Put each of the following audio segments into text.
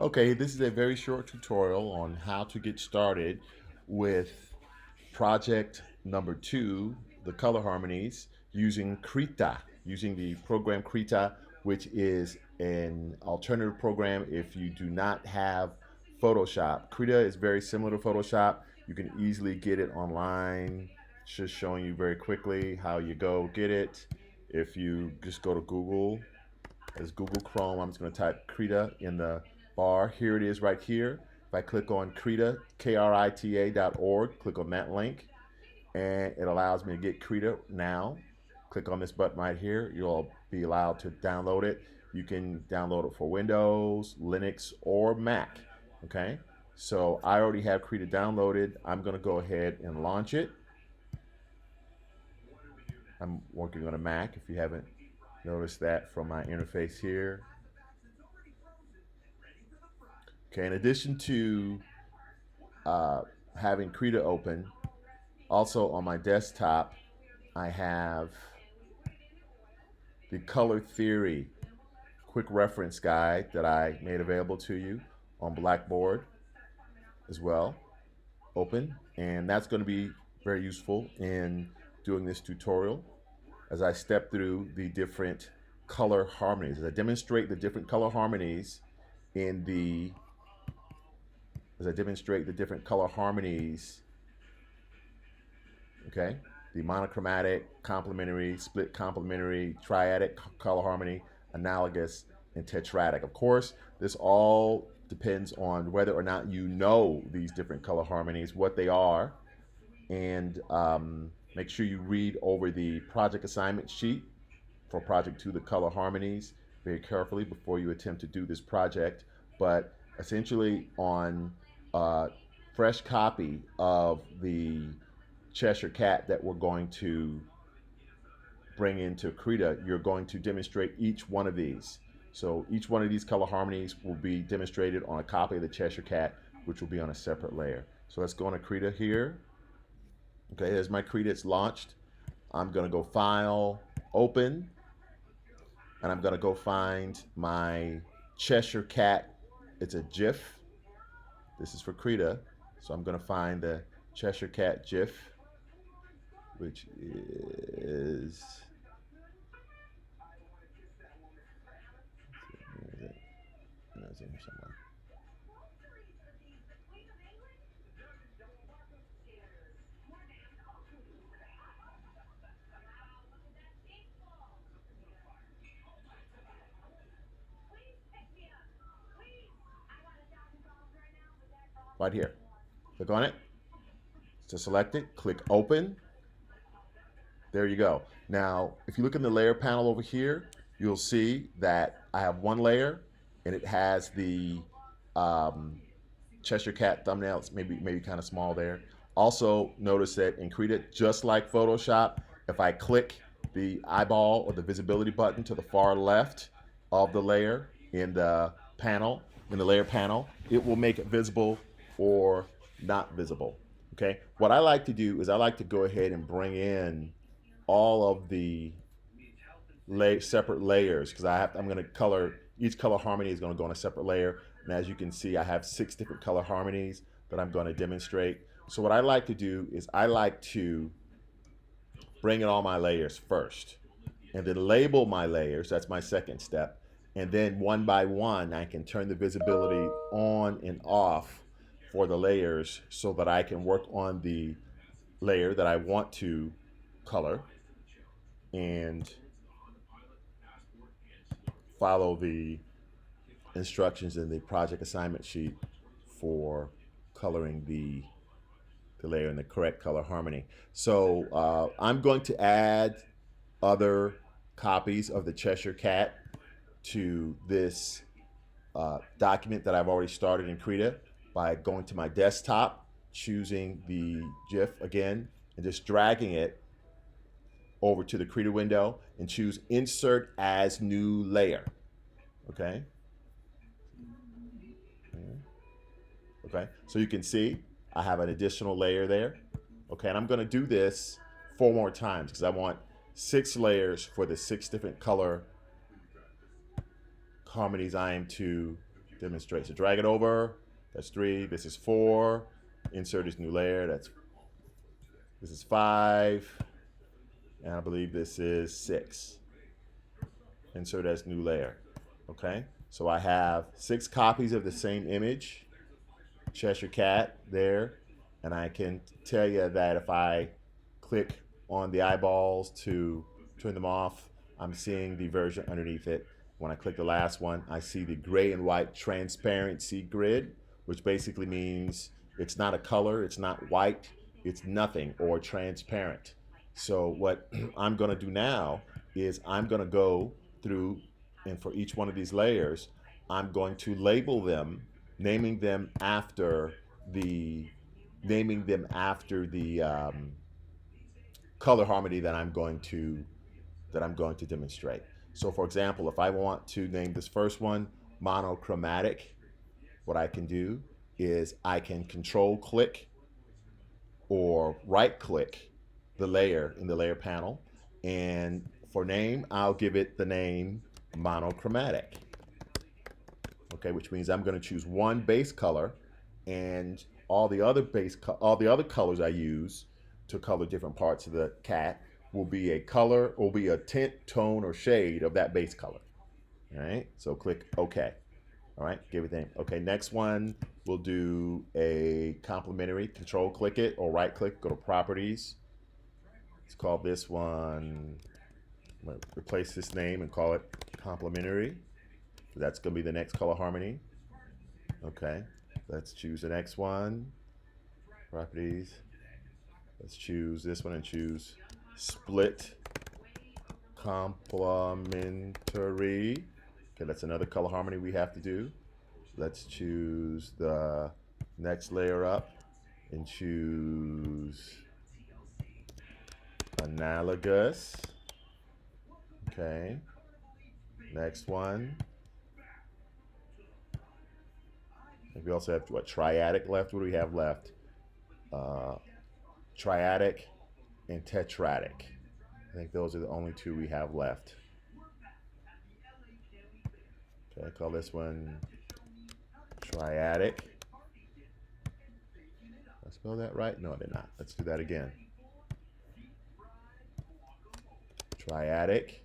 Okay, this is a very short tutorial on how to get started with project number 2, the color harmonies, using Krita, using the program Krita, which is an alternative program if you do not have Photoshop. Krita is very similar to Photoshop. You can easily get it online. Just showing you very quickly how you go get it. If you just go to Google, as Google Chrome, I'm just going to type Krita in the bar. Here it is right here. If I click on Krita, Krita.org, click on that link, and it allows me to get Krita now. Click on this button right here. You'll be allowed to download it. You can download it for Windows, Linux, or Mac. Okay, so I already have Krita downloaded. I'm going to go ahead and launch it. I'm working on a Mac if you haven't noticed that from my interface here. Okay, in addition to having Krita open, also on my desktop, I have the color theory quick reference guide that I made available to you on Blackboard as well, open. And that's going to be very useful in doing this tutorial as I step through the different color harmonies. As I demonstrate the different color harmonies in the, as I demonstrate the different color harmonies, okay? The monochromatic, complementary, split complementary, triadic color harmony, analogous, and tetradic. Of course, this all depends on whether or not you know these different color harmonies, what they are, and make sure you read over the project assignment sheet for Project 2, the color harmonies, very carefully before you attempt to do this project. But essentially on a fresh copy of the Cheshire Cat that we're going to bring into Krita, you're going to demonstrate each one of these. So each one of these color harmonies will be demonstrated on a copy of the Cheshire Cat, which will be on a separate layer. So let's go into Krita here. Okay, there's my Krita, it's launched. I'm gonna go File, Open, and I'm gonna go find my Cheshire Cat. It's a GIF. This is for Krita. So I'm gonna find the Cheshire Cat GIF, which is it's in here somewhere. Right here. Click on it to select it. Click Open. There you go. Now, if you look in the layer panel over here, you'll see that I have one layer, and it has the Cheshire Cat thumbnail. It's maybe kind of small there. Also, notice that in Krita, just like Photoshop, if I click the eyeball or the visibility button to the far left of the layer in the panel, in the layer panel, it will make it visible or not visible. Okay. What I like to do is I like to go ahead and bring in all of the separate layers because I'm going to color each color harmony is going to go on a separate layer. And as you can see, I have 6 different color harmonies that I'm going to demonstrate. So what I like to do is I like to bring in all my layers first and then label my layers. That's my second step. And then one by one, I can turn the visibility on and off for the layers so that I can work on the layer that I want to color and follow the instructions in the project assignment sheet for coloring the layer in the correct color harmony. So I'm going to add other copies of the Cheshire Cat to this document that I've already started in Krita by going to my desktop, choosing the GIF again, and just dragging it over to the Krita window and choose Insert as New Layer. Okay. Okay, so you can see I have an additional layer there. Okay, and I'm going to do this 4 more times because I want 6 layers for the 6 different color harmonies I am to demonstrate. So drag it over. That's 3. This is 4. Insert this new layer. This is 5. And I believe this is 6. Insert as new layer. Okay. So I have 6 copies of the same image. Cheshire Cat there. And I can tell you that if I click on the eyeballs to turn them off, I'm seeing the version underneath it. When I click the last one, I see the gray and white transparency grid, which basically means it's not a color, it's not white, it's nothing or transparent. So what I'm going to do now is I'm going to go through, and for each one of these layers, I'm going to label them, naming them after the color harmony that I'm going to demonstrate. So for example, if I want to name this first one monochromatic, what I can do is I can control click or right click the layer in the layer panel. And for name, I'll give it the name monochromatic. Okay, which means I'm going to choose one base color, and all the other colors I use to color different parts of the cat will be a tint, tone, or shade of that base color. All right, so click OK. All right, give it name. Okay, next one we'll do a complementary. Control click it or right click, go to properties. Let's call this one, I'm gonna replace this name and call it complementary. That's gonna be the next color harmony. Okay, let's choose the next one. Properties. Let's choose this one and choose split complementary. Okay, that's another color harmony we have to do. Let's choose the next layer up and choose analogous. Okay, next one. We also have what, triadic left? What do we have left? Triadic and tetradic. I think those are the only 2 we have left. Okay, I call this one triadic. Did I spell that right? No, I did not. Let's do that again. Triadic.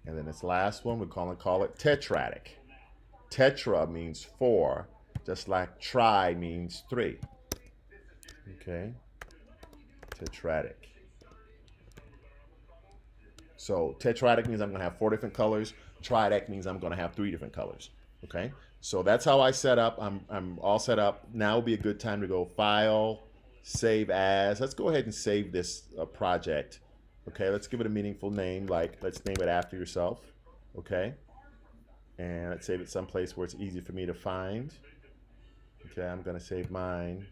And then this last one, we call it tetradic. Tetra means 4, just like tri means 3. Okay, tetradic. So tetradic means I'm going to have 4 different colors. Triadic means I'm going to have 3 different colors. Okay, so that's how I set up. I'm all set up. Now would be a good time to go File, Save As. Let's go ahead and save this project. Okay, let's give it a meaningful name, like let's name it after yourself. Okay, and let's save it someplace where it's easy for me to find. Okay, I'm going to save mine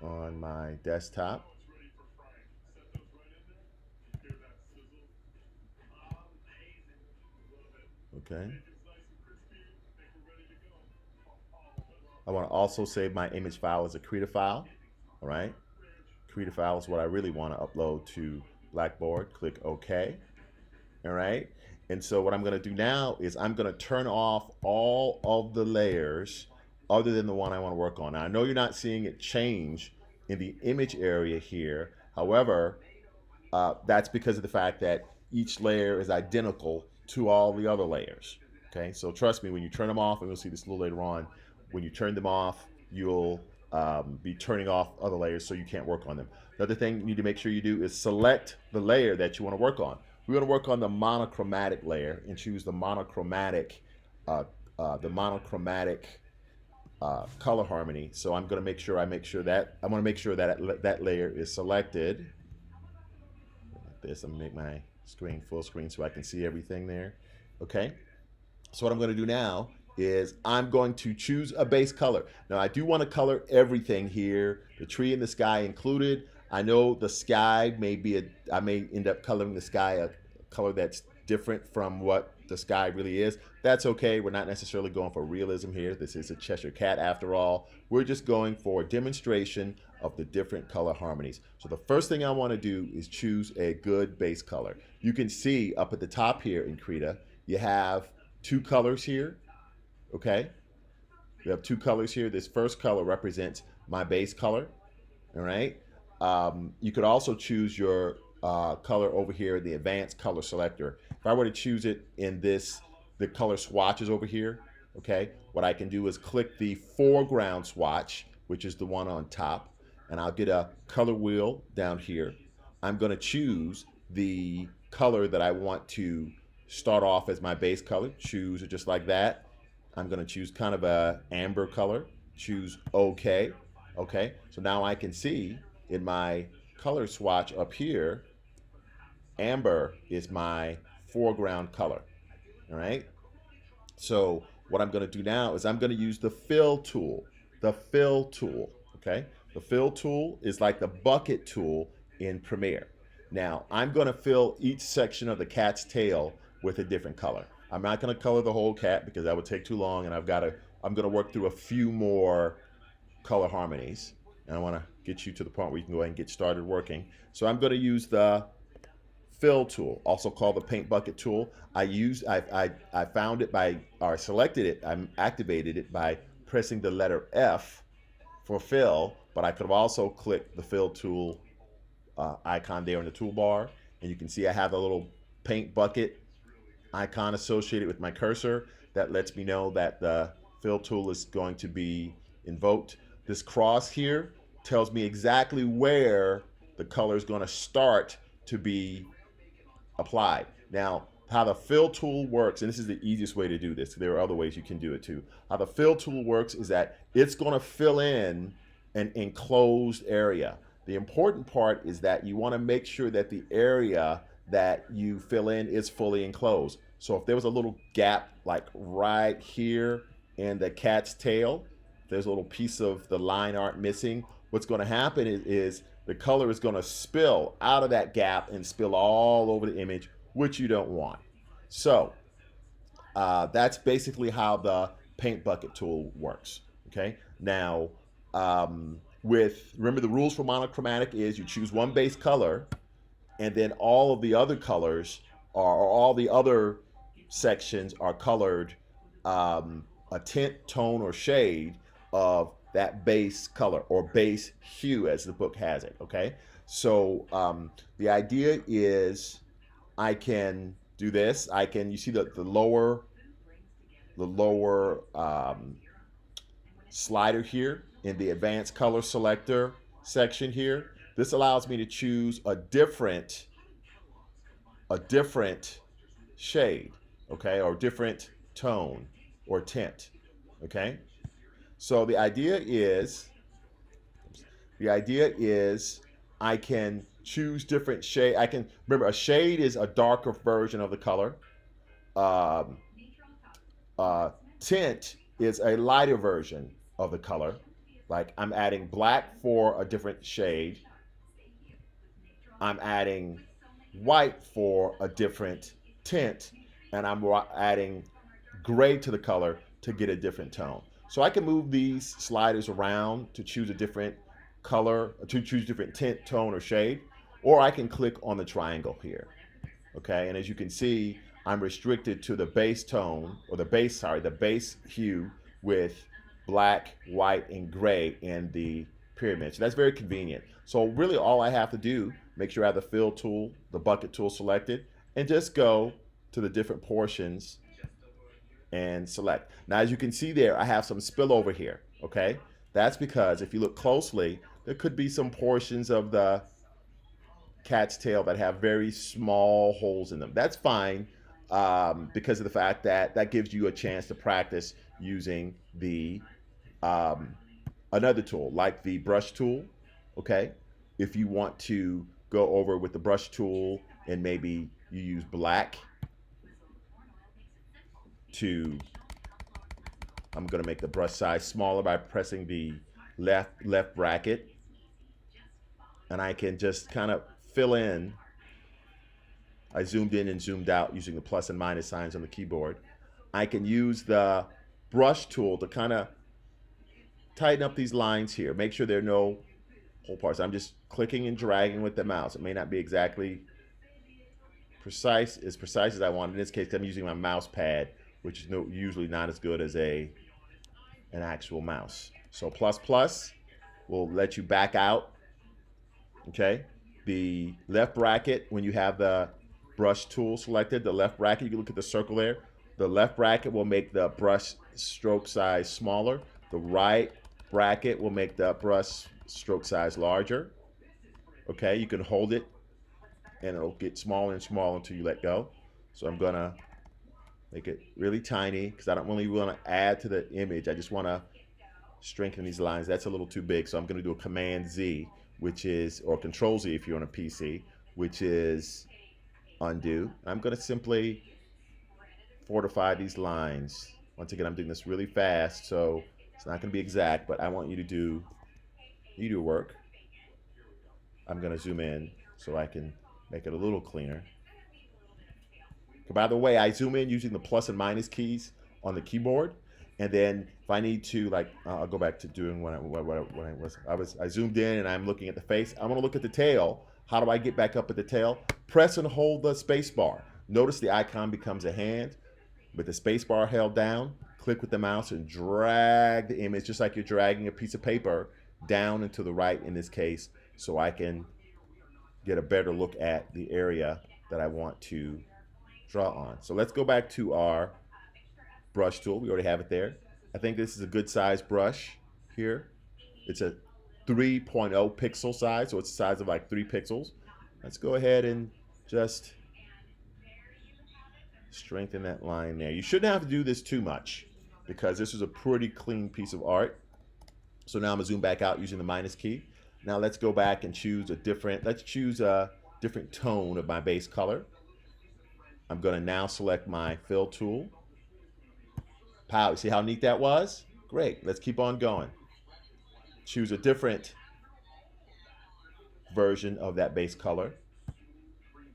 on my desktop. Okay. I want to also save my image file as a Krita file. All right. Krita file is what I really want to upload to Blackboard. Click OK. All right. And so what I'm going to do now is I'm going to turn off all of the layers other than the one I want to work on. Now, I know you're not seeing it change in the image area here. However, that's because of the fact that each layer is identical to all the other layers. Okay, so trust me, when you turn them off, and we'll see this a little later on, when you turn them off, you'll be turning off other layers so you can't work on them. The other thing you need to make sure you do is select the layer that you want to work on. We want to work on the monochromatic layer and choose the monochromatic color harmony. So I'm going to make sure that I want to make sure that that layer is selected. Like this, I'm going to make my screen full screen so I can see everything there. Okay. So what I'm going to do now is I'm going to choose a base color. Now I do want to color everything here, the tree and the sky included. I know the sky I may end up coloring the sky a color that's different from what the sky really is. That's okay. We're not necessarily going for realism here. This is a Cheshire Cat after all. We're just going for a demonstration of the different color harmonies. So the first thing I want to do is choose a good base color. You can see up at the top here in Krita, you have 2 colors here. Okay, we have two colors here. This first color represents my base color. All right. You could also choose your color over here, the advanced color selector. If I were to choose it in this, the color swatches over here, okay, what I can do is click the foreground swatch, which is the one on top, and I'll get a color wheel down here. I'm going to choose the color that I want to start off as my base color. Choose it just like that. I'm going to choose kind of a amber color. Choose OK. Okay, so now I can see in my color swatch up here, amber is my foreground color. All right, so what I'm going to do now is I'm going to use the fill tool. The fill tool, okay? The fill tool is like the bucket tool in Premiere. Now, I'm going to fill each section of the cat's tail with a different color. I'm not going to color the whole cat because that would take too long, and I'm going to work through a few more color harmonies. And I want to get you to the point where you can go ahead and get started working. So I'm going to use the fill tool, also called the paint bucket tool. I found it by, or selected it, I activated it by pressing the letter F for fill, but I could have also clicked the fill tool icon there in the toolbar, and you can see I have a little paint bucket icon associated with my cursor that lets me know that the fill tool is going to be invoked. This cross here tells me exactly where the color is going to start to be applied. Now, how the fill tool works, and this is the easiest way to do this, there are other ways you can do it too. How the fill tool works is that it's going to fill in an enclosed area. The important part is that you want to make sure that the area that you fill in is fully enclosed. So if there was a little gap like right here in the cat's tail, there's a little piece of the line art missing, what's going to happen is the color is going to spill out of that gap and spill all over the image, which you don't want. So that's basically how the paint bucket tool works. Okay. Now, remember the rules for monochromatic is you choose one base color, and then all of the other colors or all the other sections are colored a tint, tone, or shade of that base color or base hue, as the book has it. Okay, so the idea is I can do this. I can, you see the lower slider here in the advanced color selector section here. This allows me to choose a different shade, okay, or different tone or tint, okay. So the idea is I can choose different shade. I can remember a shade is a darker version of the color. Um, uh, Tint is a lighter version of the color. Like I'm adding black for a different shade. I'm adding white for a different tint, and I'm adding gray to the color to get a different tone. So I can move these sliders around to choose a different color, to choose different tint, tone, or shade, or I can click on the triangle here. Okay, and as you can see, I'm restricted to the base tone, or the base hue with black, white, and gray in the pyramid. So that's very convenient. So really all I have to do, make sure I have the fill tool, the bucket tool selected, and just go to the different portions and select. Now, as you can see there, I have some spillover here, okay? That's because if you look closely, there could be some portions of the cat's tail that have very small holes in them. That's fine because of the fact that that gives you a chance to practice using the um, another tool like the brush tool. Okay, if you want to go over with the brush tool and maybe you use black to, I'm going to make the brush size smaller by pressing the left bracket, and I can just kind of fill in. I zoomed in and zoomed out using the plus and minus signs on the keyboard. I can use the brush tool to kind of tighten up these lines here. Make sure there are no whole parts. I'm just clicking and dragging with the mouse. It may not be exactly precise as I want. In this case, I'm using my mouse pad which is usually not as good as an actual mouse. So plus plus will let you back out. Okay, the left bracket, when you have the brush tool selected, the left bracket, you can look at the circle there. The left bracket will make the brush stroke size smaller. The right bracket will make the brush stroke size larger. Okay, you can hold it and it'll get smaller and smaller until you let go. So I'm gonna make it really tiny because I don't really want to add to the image. I just want to strengthen these lines. That's a little too big, so I'm going to do a Command Z, which is, or Control Z if you're on a PC, which is undo. I'm going to simply fortify these lines. Once again, I'm doing this really fast, so it's not going to be exact, but I want you do work. I'm going to zoom in so I can make it a little cleaner. By the way, I zoom in using the plus and minus keys on the keyboard, and then if I need to, like, I'll go back to doing when I zoomed in and I'm looking at the face. I want to look at the tail. How do I get back up at the tail? Press and hold the space bar. Notice the icon becomes a hand with the space bar held down. Click with the mouse and drag the image just like you're dragging a piece of paper down and to the right in this case, so I can get a better look at the area that I want to draw on. So let's go back to our brush tool. We already have it there. I think this is a good size brush here. It's a 3.0 pixel size, so it's the size of like 3 pixels. Let's go ahead and just strengthen that line there. You shouldn't have to do this too much because this is a pretty clean piece of art. So now I'm gonna zoom back out using the minus key. Now let's go back and choose let's choose a different tone of my base color. I'm gonna now select my fill tool. Pow, you see how neat that was? Great, let's keep on going. Choose a different version of that base color.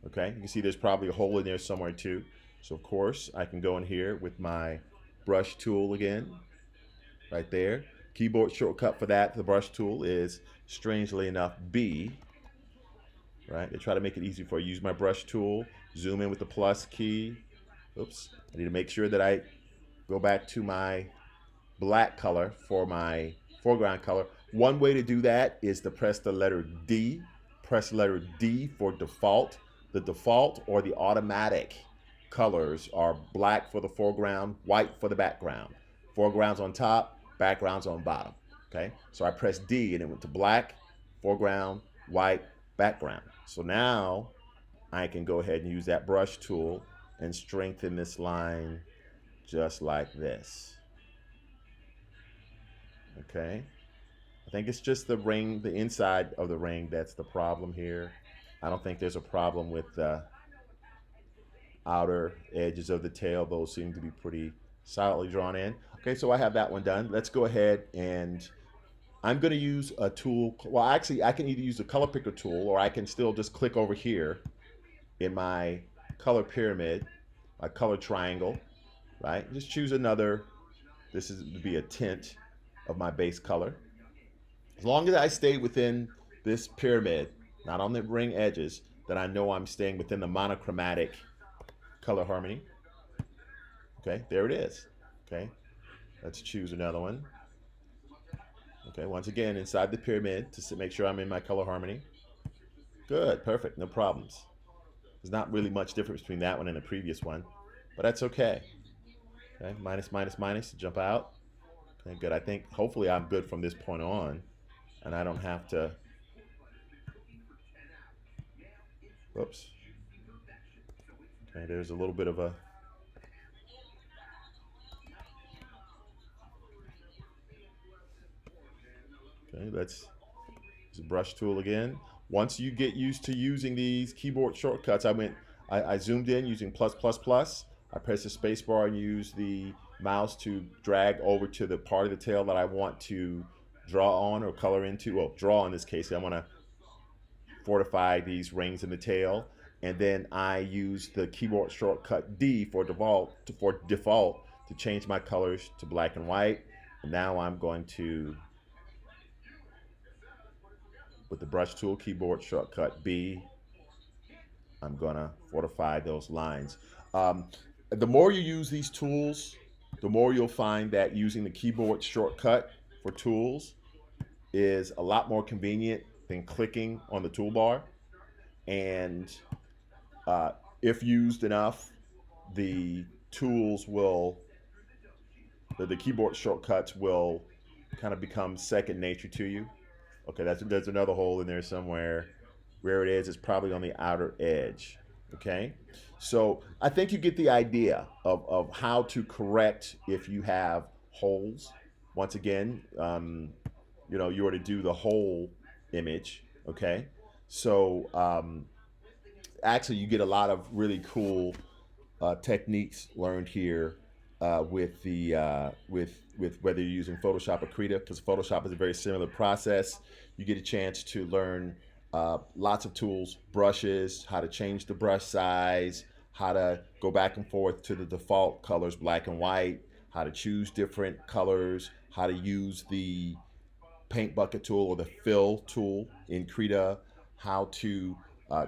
Okay, you can see there's probably a hole in there somewhere too. So of course, I can go in here with my brush tool again, right there. Keyboard shortcut for that, the brush tool is, strangely enough, B. Right, they try to make it easy for you. Use my brush tool, zoom in with the plus key. Oops, I need to make sure that I go back to my black color for my foreground color. One way to do that is to press the letter D. Press letter D for default. The default or the automatic colors are black for the foreground, white for the background. Foreground's on top, background's on bottom. Okay, so I pressed D and it went to black, foreground, white, background. So now I can go ahead and use that brush tool and strengthen this line just like this. Okay, I think it's just the ring, the inside of the ring, that's the problem here. I don't think there's a problem with the outer edges of the tail. Those seem to be pretty solidly drawn in. Okay, so I have that one done. Let's go ahead and I'm going to use a tool. Well, actually, I can either use the color picker tool or I can still just click over here in my color pyramid, my color triangle, right? Just choose another. This is to be a tint of my base color. As long as I stay within this pyramid, not on the ring edges, then I know I'm staying within the monochromatic color harmony. Okay, there it is. Okay, let's choose another one. Okay, once again, inside the pyramid to make sure I'm in my color harmony. Good, perfect, no problems. There's not really much difference between that one and the previous one, but that's okay. Okay, minus, minus, minus to jump out. Okay, good. I think hopefully I'm good from this point on, and I don't have to. Whoops. Okay, there's a little bit of a. Okay, let's use the brush tool again. Once you get used to using these keyboard shortcuts, I zoomed in using plus, plus, plus. I press the space bar and use the mouse to drag over to the part of the tail that I want to draw on or color into. Well, draw in this case. I want to fortify these rings in the tail. And then I use the keyboard shortcut D for default to change my colors to black and white. And now I'm going to, with the brush tool, keyboard shortcut B, I'm gonna fortify those lines. The more you use these tools, the more you'll find that using the keyboard shortcut for tools is a lot more convenient than clicking on the toolbar. And uh, if used enough, the tools will, the keyboard shortcuts will kind of become second nature to you. Okay, there's another hole in there somewhere. Where it is probably on the outer edge. Okay, so I think you get the idea of how to correct if you have holes. Once again, you were to do the whole image. Okay, so actually you get a lot of really cool techniques learned here with whether you're using Photoshop or Krita, because Photoshop is a very similar process. You get a chance to learn lots of tools, brushes, how to change the brush size, how to go back and forth to the default colors, black and white, how to choose different colors, how to use the paint bucket tool or the fill tool in Krita, how to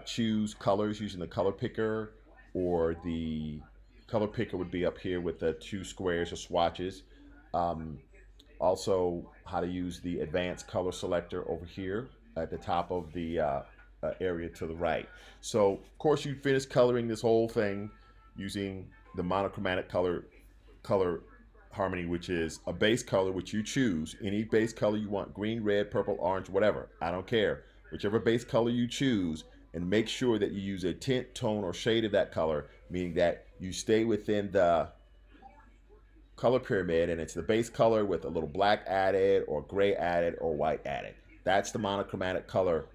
choose colors using the color picker, or the color picker would be up here with the two squares or swatches. Um, Also, how to use the advanced color selector over here at the top of the area to the right. So, of course, you finish coloring this whole thing using the monochromatic color harmony, which is a base color which you choose, any base color you want, green, red, purple, orange, whatever, I don't care, whichever base color you choose, and make sure that you use a tint, tone, or shade of that color, meaning that you stay within the color pyramid, and it's the base color with a little black added or gray added or white added. That's the monochromatic color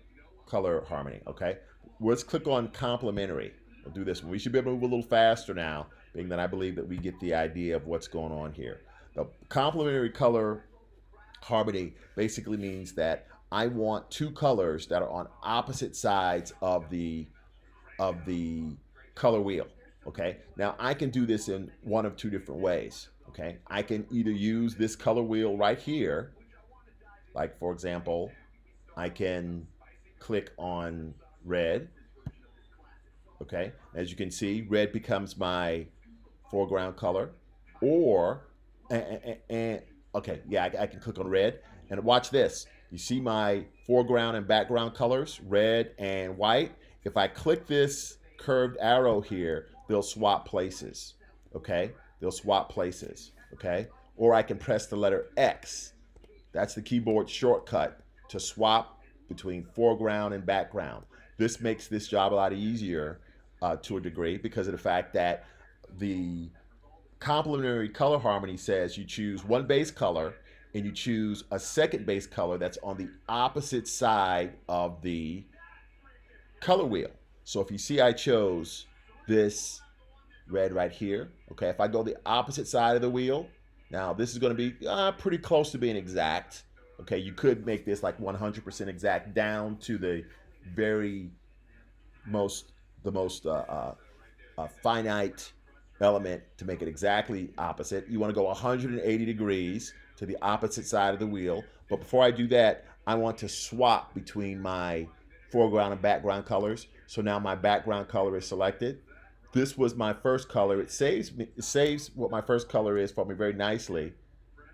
harmony. Okay, let's click on complementary. We'll do this one. We should be able to move a little faster now, being that I believe that we get the idea of what's going on here. The complementary color harmony basically means that I want two colors that are on opposite sides of the color wheel. Okay, now I can do this in one of two different ways. Okay, I can either use this color wheel right here, like for example, I can click on red. Okay, as you can see, red becomes my foreground color. Or and okay, yeah, I can click on red, and watch this. You see my foreground and background colors, red and white. If I click this curved arrow here, they'll swap places. Okay, they'll swap places. Okay, or I can press the letter X. That's the keyboard shortcut to swap between foreground and background. This makes this job a lot easier to a degree, because of the fact that the complementary color harmony says you choose one base color and you choose a second base color that's on the opposite side of the color wheel. So if you see, I chose this red right here. Okay, if I go the opposite side of the wheel, now this is going to be pretty close to being exact. Okay, you could make this like 100% exact down to the very most the most finite element to make it exactly opposite. You want to go 180 degrees to the opposite side of the wheel. But before I do that, I want to swap between my foreground and background colors. So now my background color is selected. This was my first color. It saves what my first color is for me very nicely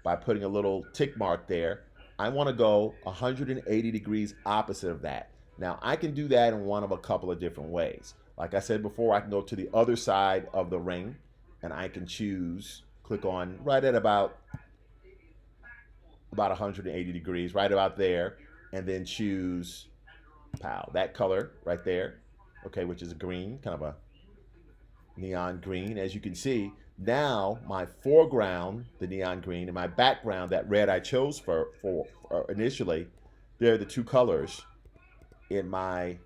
by putting a little tick mark there. I want to go 180 degrees opposite of that. Now, I can do that in one of a couple of different ways. Like I said before, I can go to the other side of the ring, and I can choose, click on right at about 180 degrees, right about there, and then choose, pow, that color right there, okay, which is a green, kind of a neon green. As you can see, now my foreground, the neon green, and my background, that red I chose for initially, they're the two colors in my,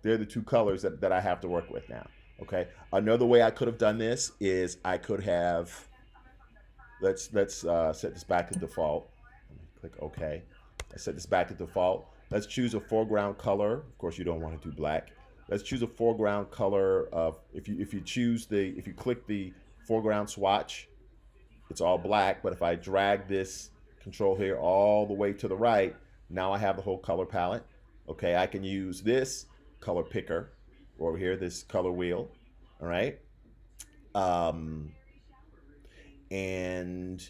they're the two colors that I have to work with now. Okay. Another way I could have done this is I could have, let's set this back to default. Click OK. I set this back to default. Let's choose a foreground color. Of course, you don't want to do black. Let's choose a foreground color of, if you click the foreground swatch, it's all black. But if I drag this control here all the way to the right, now I have the whole color palette. Okay, I can use this color picker over here, this color wheel. All right. Um, and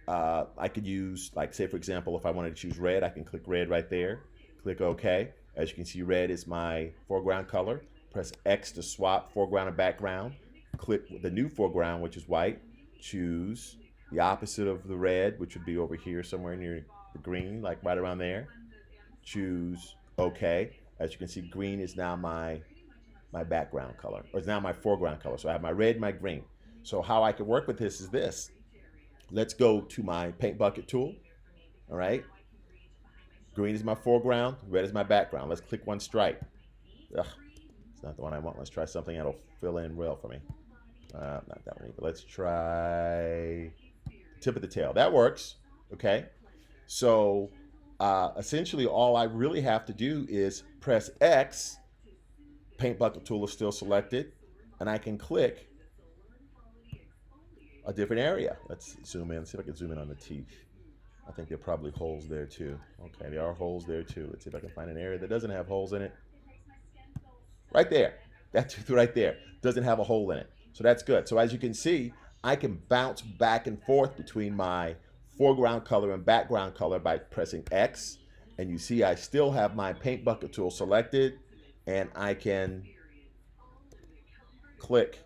I could use, like, say, for example, if I wanted to choose red, I can click red right there, click OK. As you can see, red is my foreground color. Press X to swap foreground and background. Click the new foreground, which is white. Choose the opposite of the red, which would be over here somewhere near the green, like right around there. Choose OK. As you can see, green is now my background color, or it's now my foreground color. So I have my red and my green. So how I can work with this is this. Let's go to my paint bucket tool. All right. Green is my foreground, red is my background. Let's click one stripe. Ugh, it's not the one I want. Let's try something that'll fill in well for me. Not that one either. Let's try tip of the tail. That works. Okay. So essentially, all I really have to do is press X. Paint bucket tool is still selected, and I can click a different area. Let's zoom in. See if I can zoom in on the teeth. I think there are probably holes there too. Okay, there are holes there too. Let's see if I can find an area that doesn't have holes in it. Right there. That tooth right there doesn't have a hole in it. So that's good. So as you can see, I can bounce back and forth between my foreground color and background color by pressing X. And you see I still have my paint bucket tool selected, and I can click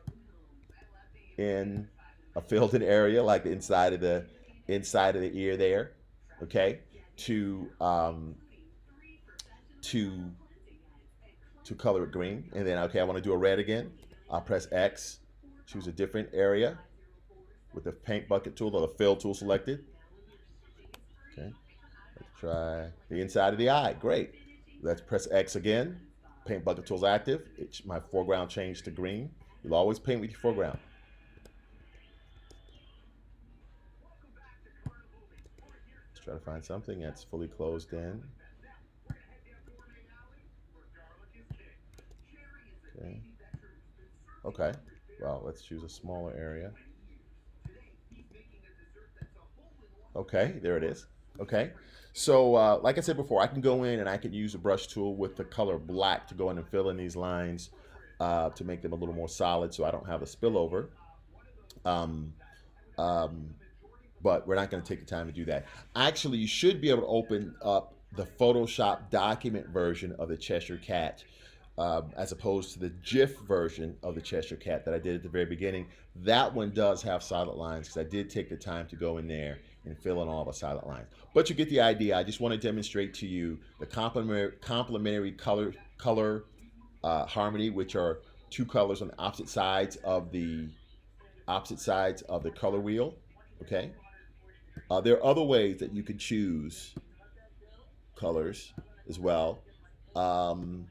in a filled in area like the inside of the ear there, okay, to um, to to color it green. And then, okay, I want to do a red again. I'll press X, choose a different area with the paint bucket tool or the fill tool selected. Okay, let's try the inside of the eye. Great. Let's press X again. Paint bucket tool's active. My foreground changed to green. You'll always paint with your foreground. Let's try to find something that's fully closed in. Okay. Okay. Well, let's choose a smaller area. Okay, there it is. Okay. So, like I said before, I can go in and I can use a brush tool with the color black to go in and fill in these lines to make them a little more solid so I don't have a spillover. Um, um, but we're not going to take the time to do that. Actually, you should be able to open up the Photoshop document version of the Cheshire Cat as opposed to the GIF version of the Cheshire Cat that I did at the very beginning. That one does have solid lines because I did take the time to go in there and fill in all the solid lines. But you get the idea. I just want to demonstrate to you the complementary color harmony, which are two colors on the opposite sides of the color wheel. Okay. There are other ways that you could choose colors as well. Um,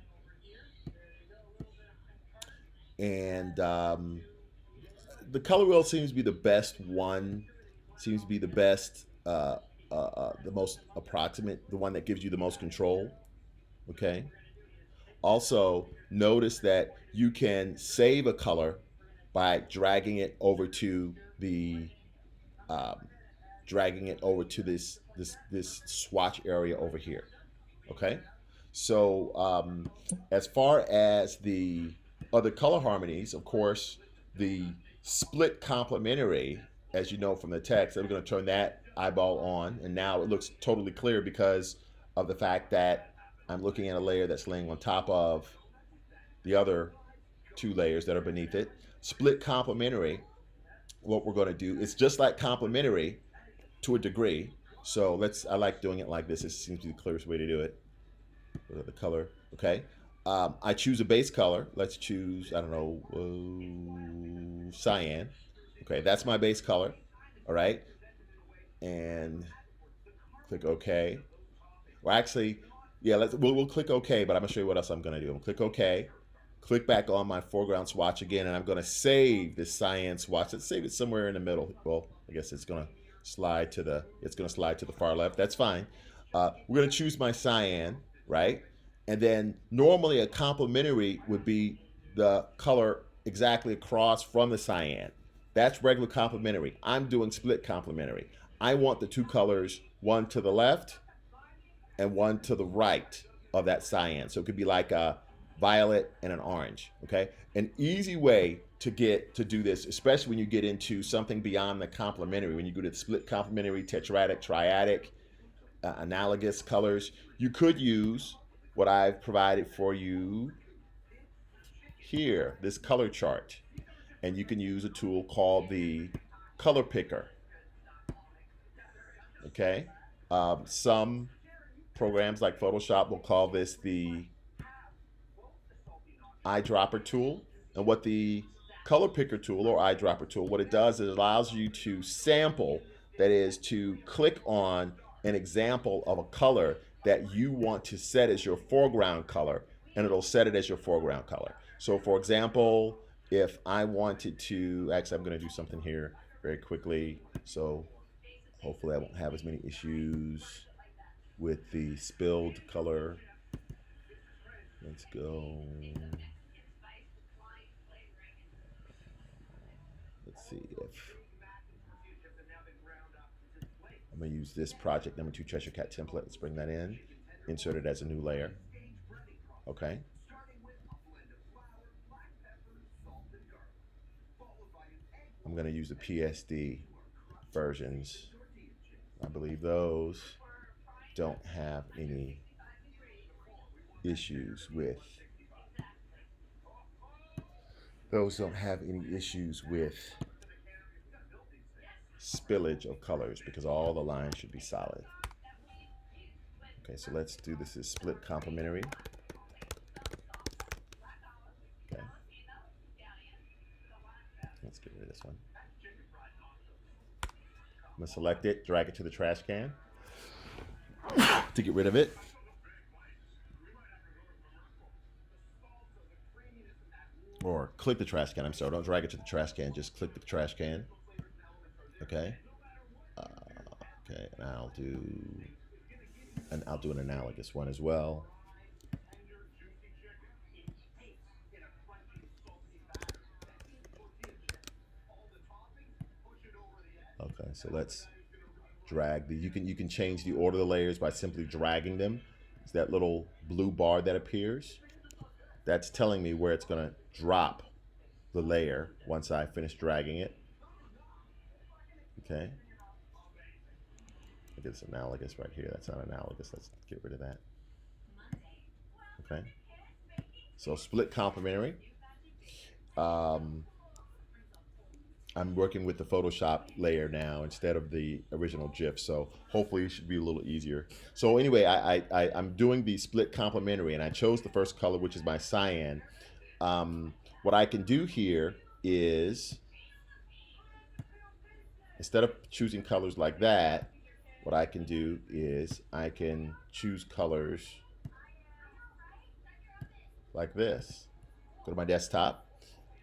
and The color wheel seems to be the best one, seems to be the best, the most approximate, the one that gives you the most control. Okay. Also, notice that you can save a color by um, dragging it over to this swatch area over here. Okay, so as far as the other color harmonies, of course, the split complementary, as you know from the text, I'm going to turn that eyeball on, and now it looks totally clear because of the fact that I'm looking at a layer that's laying on top of the other two layers that are beneath it. Split complementary, what we're going to do is just like complementary to a degree. So I like doing it like this. It seems to be the clearest way to do it. The color, okay. I choose a base color. Let's choose, I don't know, cyan. Okay, that's my base color. All right, and click OK. Well, actually, yeah, we'll click OK, but I'm gonna show you what else I'm gonna do. I'm gonna click OK, click back on my foreground swatch again, and I'm gonna save this cyan swatch. Let's save it somewhere in the middle. Well, I guess it's gonna slide to the far left. That's fine. We're gonna choose my cyan, right? And then normally a complementary would be the color exactly across from the cyan. That's regular complementary. I'm doing split complementary. I want the two colors, one to the left and one to the right of that cyan. So it could be like a violet and an orange. Okay. An easy way to do this, especially when you get into something beyond the complementary. When you go to split complementary, tetradic, triadic, analogous colors, you could use what I've provided for you here, this color chart, and you can use a tool called the color picker. Okay, some programs like Photoshop will call this the eyedropper tool. And what the color picker tool or eyedropper tool, what it does is it allows you to sample, that is, to click on an example of a color that you want to set as your foreground color, and it'll set it as your foreground color. So, for example, if I wanted to, actually, I'm going to do something here very quickly. So, hopefully, I won't have as many issues with the spilled color. Let's go. Let's see if I'm going to use this project number 2 Cheshire Cat template. Let's bring that in, insert it as a new layer. Okay. I'm going to use the PSD versions. I believe those don't have any issues with spillage of colors, because all the lines should be solid. Okay, so let's do this as split complementary. Okay. Let's get rid of this one. I'm going to select it, drag it to the trash can to get rid of it. Or click the trash can. I'm sorry, don't drag it to the trash can, just click the trash can. Okay. Okay, and I'll do an analogous one as well. Okay, so let's drag the. You can change the order of the layers by simply dragging them. It's that little blue bar that appears. That's telling me where it's going to drop the layer once I finish dragging it. Okay. I guess analogous right here. That's not analogous. Let's get rid of that. Okay. So split complementary. I'm working with the Photoshop layer now instead of the original GIF, so hopefully it should be a little easier. So anyway, I'm doing the split complementary, and I chose the first color, which is my cyan. What I can do here is, instead of choosing colors like that, what I can do is I can choose colors like this. Go to my desktop,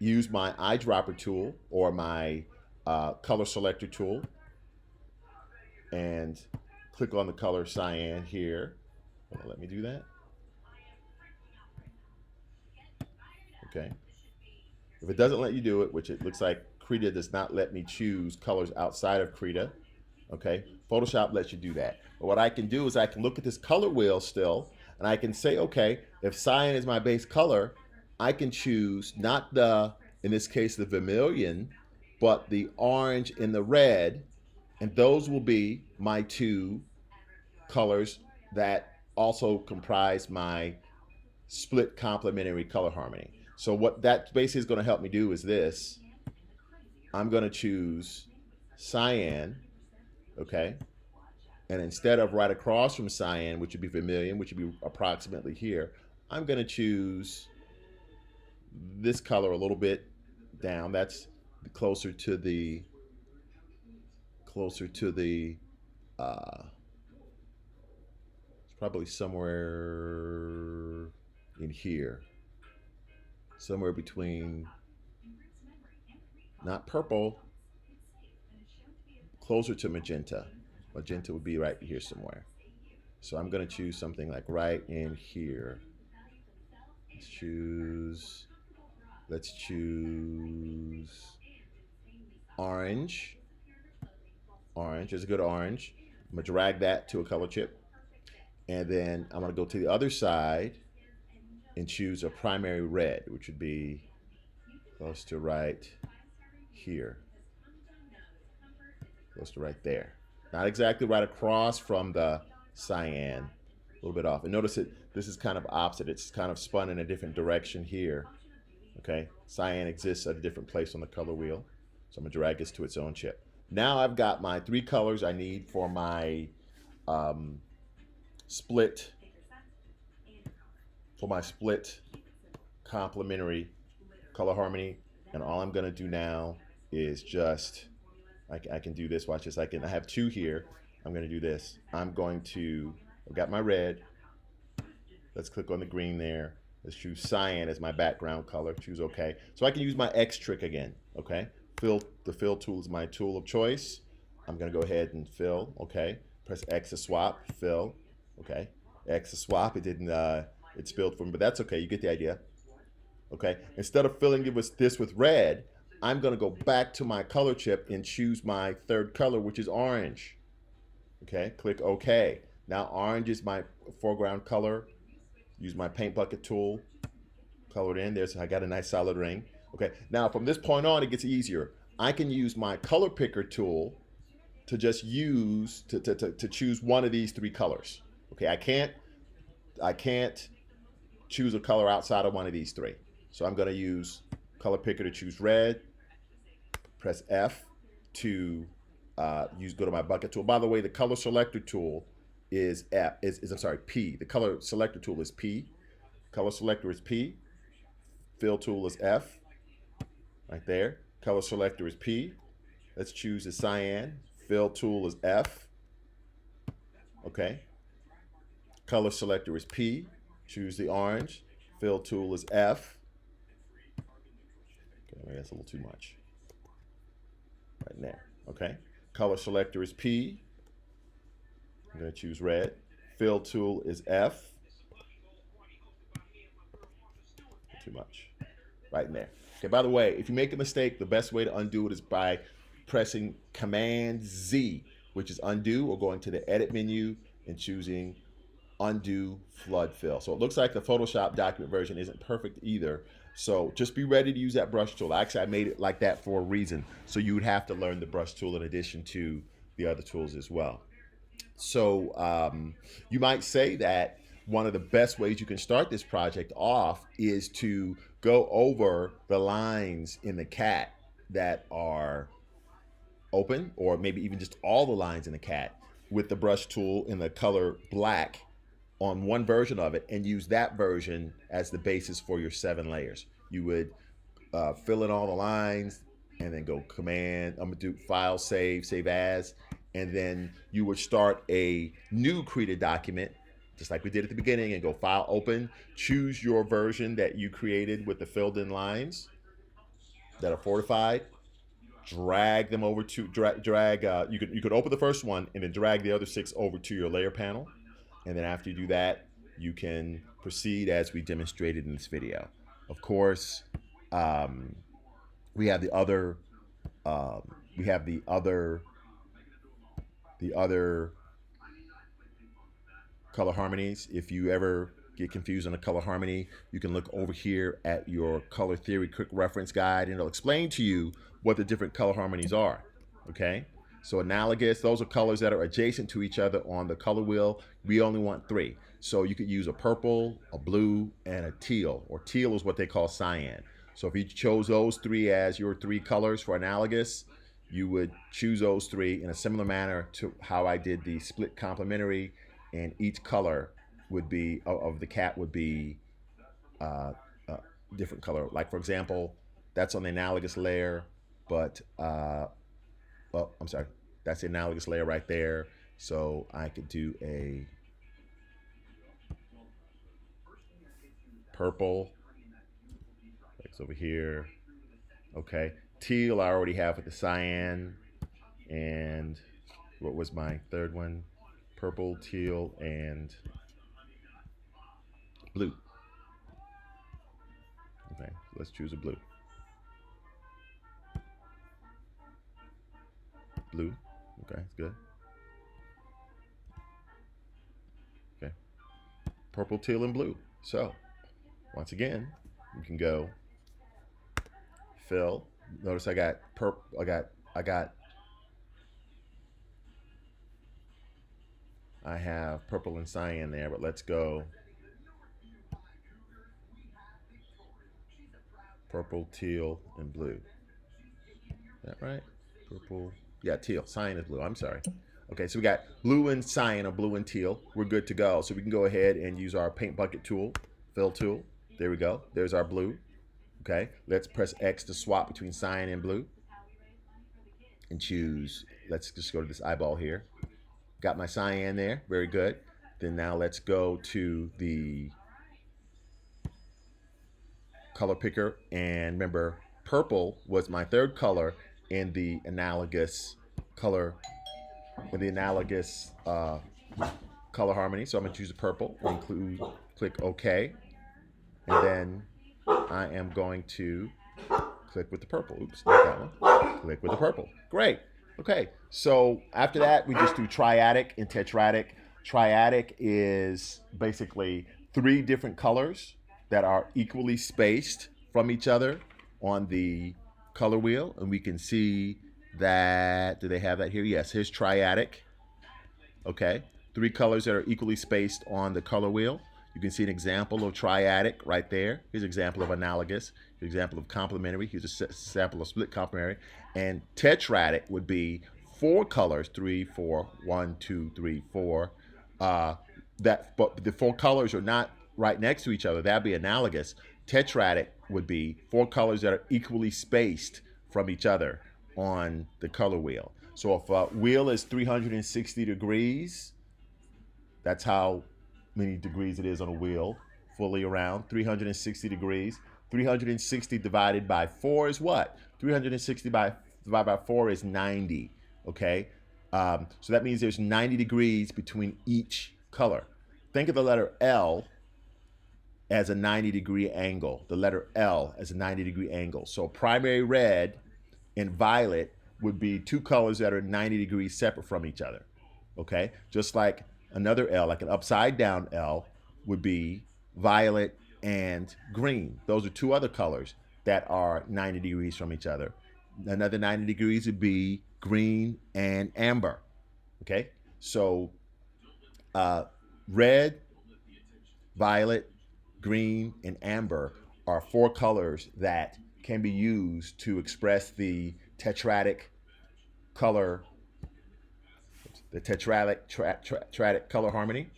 use my eyedropper tool or my color selector tool, and click on the color cyan here. Let me do that. Okay. If it doesn't let you do it, which it looks like Krita does not let me choose colors outside of Krita, okay, Photoshop lets you do that. But what I can do is I can look at this color wheel still, and I can say, okay, if cyan is my base color, I can choose not the, in this case, the vermilion, but the orange and the red, and those will be my two colors that also comprise my split complementary color harmony. So what that basically is going to help me do is this. I'm going to choose cyan, okay? And instead of right across from cyan, which would be vermilion, which would be approximately here, I'm going to choose this color a little bit down. That's closer to the it's probably somewhere in here, somewhere between, not purple, closer to magenta. Magenta would be right here somewhere. So I'm going to choose something like right in here. Let's choose orange. Orange is a good orange. I'm going to drag that to a color chip. And then I'm going to go to the other side and choose a primary red, which would be close to right here, close to right there. Not exactly right across from the cyan, a little bit off. And notice it, this is kind of opposite. It's kind of spun in a different direction here. Okay, cyan exists at a different place on the color wheel. So I'm gonna drag this to its own chip. Now I've got my three colors I need for my um, split, complementary color harmony. And all I'm gonna do now is just, I can do this, watch this. I have two here. I'm gonna do this. I've got my red. Let's click on the green there. Let's choose cyan as my background color. Choose OK. So I can use my X trick again. Okay. The fill tool is my tool of choice. I'm going to go ahead and fill. Okay. Press X to swap. Fill. Okay. X to swap. It didn't. It spilled from, but that's okay. You get the idea. Okay. Instead of filling it with this with red, I'm going to go back to my color chip and choose my third color, which is orange. Okay. Click OK. Now orange is my foreground color. Use my paint bucket tool, color it in there, so I got a nice solid ring. Okay, now from this point on, it gets easier. I can use my color picker tool to just use, to choose one of these three colors. Okay, I can't choose a color outside of one of these three. So I'm gonna use color picker to choose red, press F to go to my bucket tool. By the way, the color selector tool is P. The color selector tool is P. Color selector is P. Fill tool is F. Right there. Color selector is P. Let's choose the cyan. Fill tool is F. Okay. Color selector is P. Choose the orange. Fill tool is F. Okay, maybe that's a little too much. Right there. Okay. Color selector is P. I'm going to choose red. Fill tool is F. Too much. Right in there. Okay, by the way, if you make a mistake, the best way to undo it is by pressing Command Z, which is undo, or going to the edit menu and choosing undo flood fill. So it looks like the Photoshop document version isn't perfect either. So just be ready to use that brush tool. Actually, I made it like that for a reason. So you would have to learn the brush tool in addition to the other tools as well. So you might say that one of the best ways you can start this project off is to go over the lines in the cat that are open, or maybe even just all the lines in the cat, with the brush tool in the color black on one version of it, and use that version as the basis for your 7 layers. You would fill in all the lines and then go command, I'm gonna do file, save as, and then you would start a new Krita document just like we did at the beginning, and go file, open, choose your version that you created with the filled in lines that are fortified, drag them over to you could open the first one and then drag the other 6 over to your layer panel, and then after you do that, you can proceed as we demonstrated in this video. Of course, we have the other the other color harmonies. If you ever get confused on a color harmony, you can look over here at your color theory quick reference guide, and it'll explain to you what the different color harmonies are. Okay, so analogous, those are colors that are adjacent to each other on the color wheel. We only want 3, so you could use a purple, a blue, and a teal, or teal is what they call cyan. So if you chose those 3 as your 3 colors for analogous, you would choose those 3 in a similar manner to how I did the split complementary, and each color would be of the cat would be different color. Like for example, that's on the analogous layer, but well, I'm sorry, that's the analogous layer right there. So I could do a purple, it's over here. Okay, teal I already have with the cyan, and what was my third one? Purple, teal, and blue. Okay, let's choose a blue. Blue. Okay, it's good. Okay. Purple, teal, and blue. So, once again, you can go fill. Notice I got I have purple and cyan there, but let's go purple, teal, and blue. Is that right? Purple. Yeah, teal. Cyan is blue. I'm sorry. Okay, so we got blue and cyan or blue and teal. We're good to go. So we can go ahead and use our paint bucket tool, fill tool. There we go. There's our blue. Okay, let's press X to swap between cyan and blue and choose. Let's just go to this eyeball here. Got my cyan there. Very good. Then now let's go to the color picker. And remember, purple was my third color in the analogous color, color harmony. So I'm going to choose the purple. Click OK. And then I am going to click with the purple. Oops, not that one. Click with the purple. Great. Okay, so after that, we just do triadic and tetradic. Triadic is basically three different colors that are equally spaced from each other on the color wheel. And we can see that, do they have that here? Yes, here's triadic. Okay, three colors that are equally spaced on the color wheel. You can see an example of triadic right there. Here's an example of analogous. Here's an example of complementary. Here's a sample of split complementary. And tetradic would be four colors, 3, 4, 1, 2, 3, 4. But the four colors are not right next to each other. That'd be analogous. Tetradic would be four colors that are equally spaced from each other on the color wheel. So if a wheel is 360 degrees, that's how many degrees it is on a wheel, fully around 360 degrees. 360 divided by 4 is what? 360 divided by 4 is 90. Okay, so that means there's 90 degrees between each color. Think of the letter L as a 90-degree angle. The letter L as a 90-degree angle. So primary red and violet would be two colors that are 90 degrees separate from each other. Okay, just like another L, like an upside down L, would be violet and green. Those are two other colors that are 90 degrees from each other. Another 90 degrees would be green and amber. Okay, so red, violet, green, and amber are four colors that can be used to express the tetradic color, the tetradic color harmony.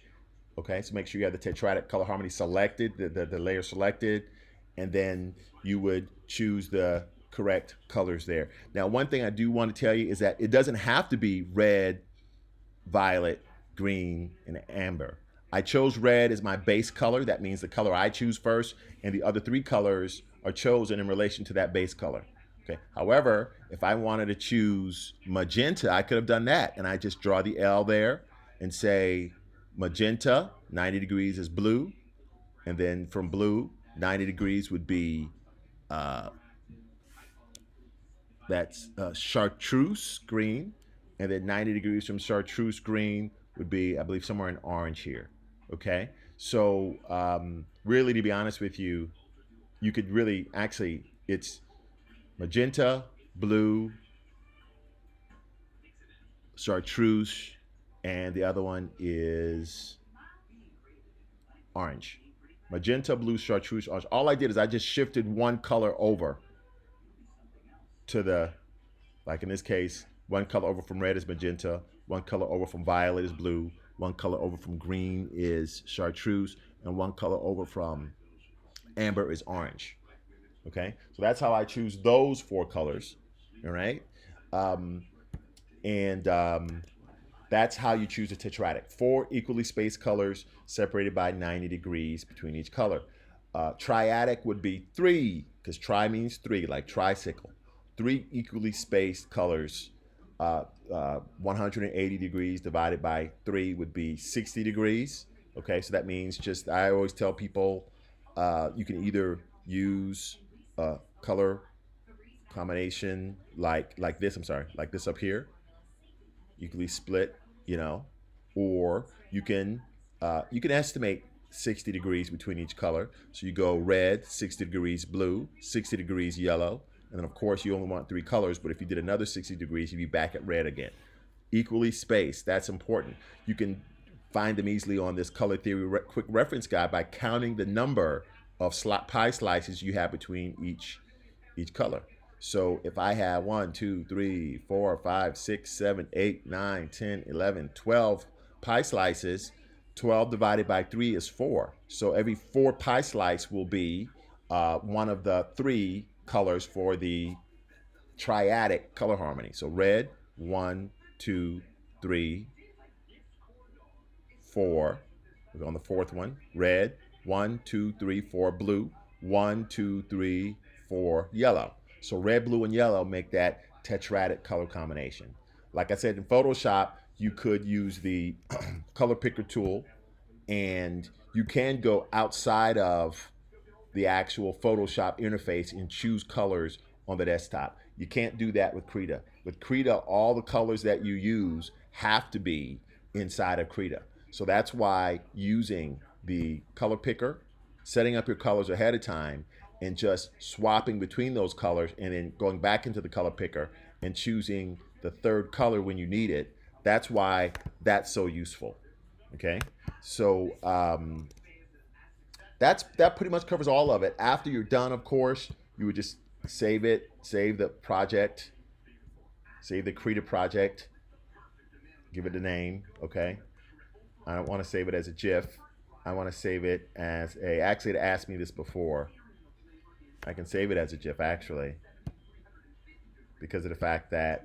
Okay, so make sure you have the tetradic color harmony selected, the layer selected, and then you would choose the correct colors there. Now, one thing I do want to tell you is that it doesn't have to be red, violet, green, and amber. I chose red as my base color. That means the color I choose first, and the other three colors are chosen in relation to that base color. Okay. However, if I wanted to choose magenta, I could have done that, and I just draw the L there and say magenta, 90 degrees is blue, and then from blue, 90 degrees would be chartreuse green, and then 90 degrees from chartreuse green would be, I believe, somewhere in orange here. Okay, so really, to be honest with you, you could really actually, it's magenta, blue, chartreuse, and the other one is orange. Magenta, blue, chartreuse, orange. All I did is I just shifted one color over to the, like in this case, one color over from red is magenta, one color over from violet is blue, one color over from green is chartreuse, and one color over from amber is orange. Okay, so that's how I choose those four colors. All right, and that's how you choose a tetradic. Four equally spaced colors separated by 90 degrees between each color. Triadic would be three, because tri means three, like tricycle. Three equally spaced colors. 180 degrees divided by 3 would be 60 degrees. Okay, so that means just, I always tell people you can either use a color combination like this, like this up here, equally split, you know, or you can estimate 60 degrees between each color. So you go red, 60 degrees blue, 60 degrees yellow, And then of course you only want 3 colors, but if you did another 60 degrees, you'd be back at red again. Equally spaced, that's important. You can find them easily on this color theory quick reference guide by counting the number of pie slices you have between each color. So if I have 1, 2, 3, 4, 5, 6, 7, 8, 9, 10, 11, 12 pie slices, 12 divided by 3 is 4. So every 4 pie slice will be one of the 3 colors for the triadic color harmony. So red, 1, 2, 3, 4. We're on the 4th one. Red, 1, 2, 3, 4. Blue, 1, 2, 3, 4. Yellow. So red, blue, and yellow make that tetradic color combination. Like I said, in Photoshop, you could use the color picker tool, and you can go outside of the actual Photoshop interface and choose colors on the desktop. You can't do that with Krita. With Krita, all the colors that you use have to be inside of Krita. So that's why using the color picker, setting up your colors ahead of time, and just swapping between those colors and then going back into the color picker and choosing the 3rd color when you need it, that's why that's so useful. Okay? So that pretty much covers all of it. After you're done, of course, you would just save it, save the project, save the Krita project, give it a name, okay? I don't want to save it as a GIF. I want to save it as a, actually it asked me this before. I can save it as a GIF actually, because of the fact that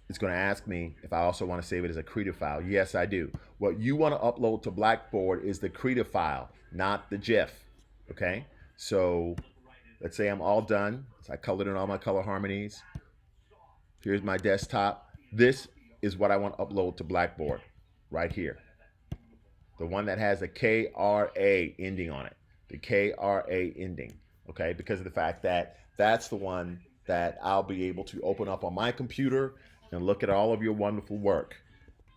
it's going to ask me if I also want to save it as a Krita file. Yes, I do. What you want to upload to Blackboard is the Krita file, not the GIF. Okay? So let's say I'm all done. So I colored in all my color harmonies. Here's my desktop. This is what I want to upload to Blackboard right here. The one that has a KRA ending on it. The KRA ending. Okay? Because of the fact that that's the one that I'll be able to open up on my computer and look at all of your wonderful work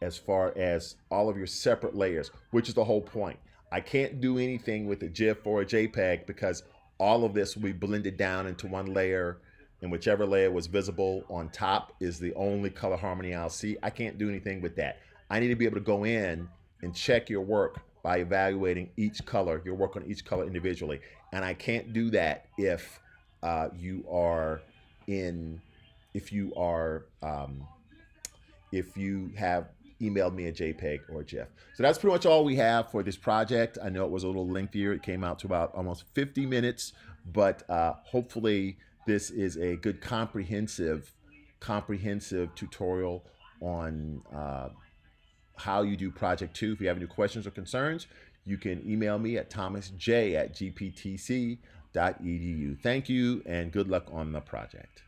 as far as all of your separate layers, which is the whole point. I can't do anything with a GIF or a JPEG because all of this will be blended down into one layer, and whichever layer was visible on top is the only color harmony I'll see. I can't do anything with that. I need to be able to go in and check your work by evaluating each color, your work on each color individually. And I can't do that if you are in, if you are, if you have emailed me a JPEG or a GIF. So that's pretty much all we have for this project. I know it was a little lengthier. It came out to about almost 50 minutes, but hopefully this is a good comprehensive tutorial on how you do Project 2. If you have any questions or concerns, you can email me at thomasj@gptc.edu. Thank you and good luck on the project.